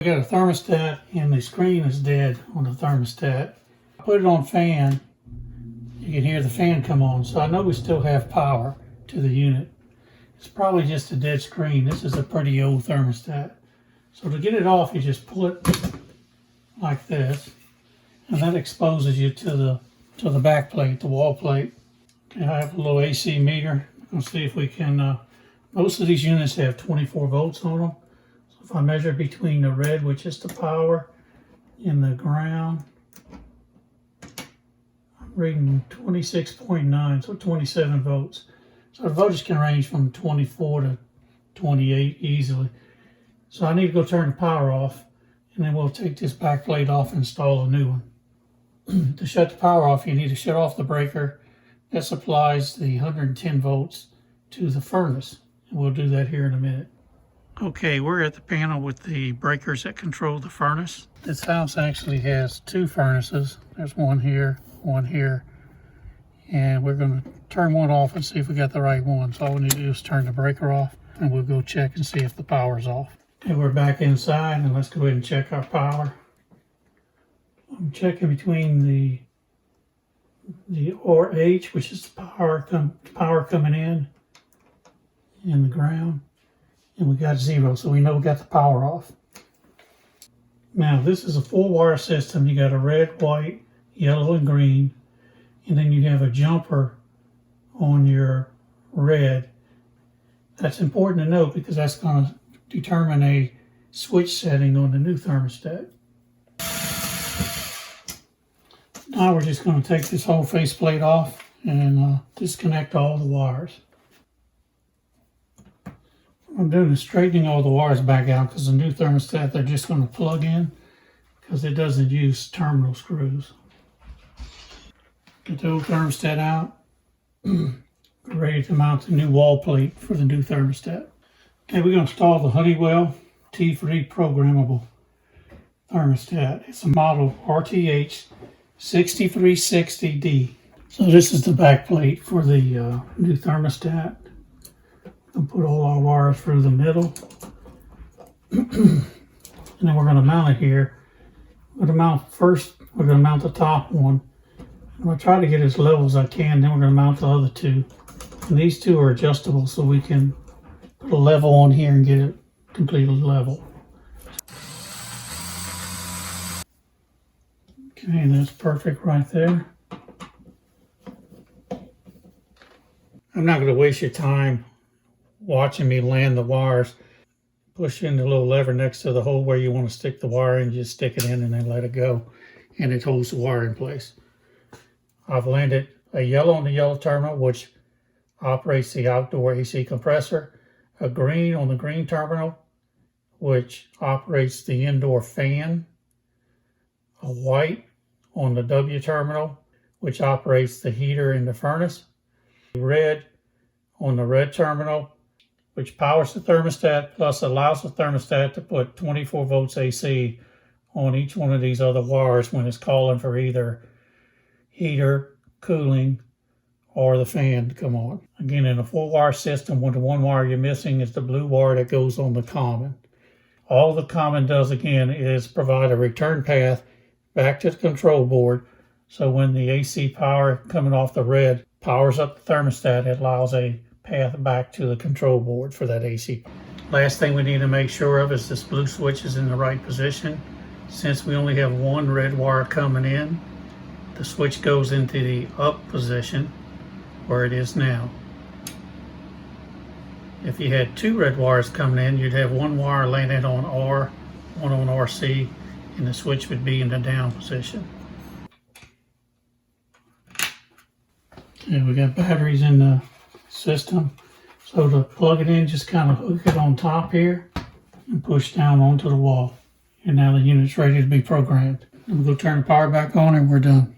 We got a thermostat and the screen is dead on the thermostat. I put it on fan. You can hear the fan come on, so I know we still have power to the unit. It's probably just a dead screen. This is a pretty old thermostat. So to get it off, you just pull it like this, and that exposes you to the back plate, the wall plate. Okay, I have a little AC meter. Let's see if we can, most of these units have 24 volts on them. So if I measure between the red, which is the power, and the ground, I'm reading 26.9, so 27 volts. So the voltage can range from 24 to 28 easily. So I need to go turn the power off, and then we'll take this back plate off and install a new one. To shut the power off, you need to shut off the breaker that supplies the 110 volts to the furnace. And we'll do that here in a minute. Okay, we're at the panel with the breakers that control the furnace. This house actually has two furnaces. There's one here, and we're going to turn one off and see if we got the right one. So all we need to do is turn the breaker off, and we'll go check and see if the power's off. Okay, we're back inside, and let's go ahead and check our power. I'm checking between the RH, which is the power coming in, and the ground, and we got 0, so we know we got the power off. Now this is a 4-wire system. You got a red, white, yellow, and green, and then you have a jumper on your red. That's important to note because that's going to determine a switch setting on the new thermostat. Now we're just going to take this whole faceplate off and disconnect all the wires. What I'm doing is straightening all the wires back out because the new thermostat, they're just going to plug in because it doesn't use terminal screws. Get the old thermostat out. Ready to mount the new wall plate for the new thermostat. Okay, we're going to install the Honeywell T3 programmable thermostat. It's a model RTH 6360D. So this is the back plate for the new thermostat. I'll put all our wires through the middle. And then we're going to mount it here. We're going to mount the top one. I'm going to try to get as level as I can, then we're going to mount the other two. And these two are adjustable so we can put a level on here and get it completely level. Okay, and that's perfect right there. I'm not going to waste your time watching me land the wires. Push in the little lever next to the hole where you want to stick the wire in, just stick it in and then let it go, and it holds the wire in place. I've landed a yellow on the yellow terminal, which operates the outdoor AC compressor, a green on the green terminal, which operates the indoor fan, a white on the W terminal, which operates the heater in the furnace, red on the red terminal, which powers the thermostat, plus allows the thermostat to put 24 volts AC on each one of these other wires when it's calling for either heater, cooling, or the fan to come on. Again, in a 4-wire system, the one wire you're missing is the blue wire that goes on the common. All the common does, again, is provide a return path back to the control board. So when the AC power coming off the red powers up the thermostat, it allows a path back to the control board for that AC. Last thing we need to make sure of is this blue switch is in the right position. Since we only have one red wire coming in, the switch goes into the up position where it is now. If you had two red wires coming in, you'd have one wire landed on R, one on RC, and the switch would be in the down position. Okay, we got batteries in the system. So to plug it in, just kind of hook it on top here and push down onto the wall. And now the unit's ready to be programmed. I'm going to turn the power back on and we're done.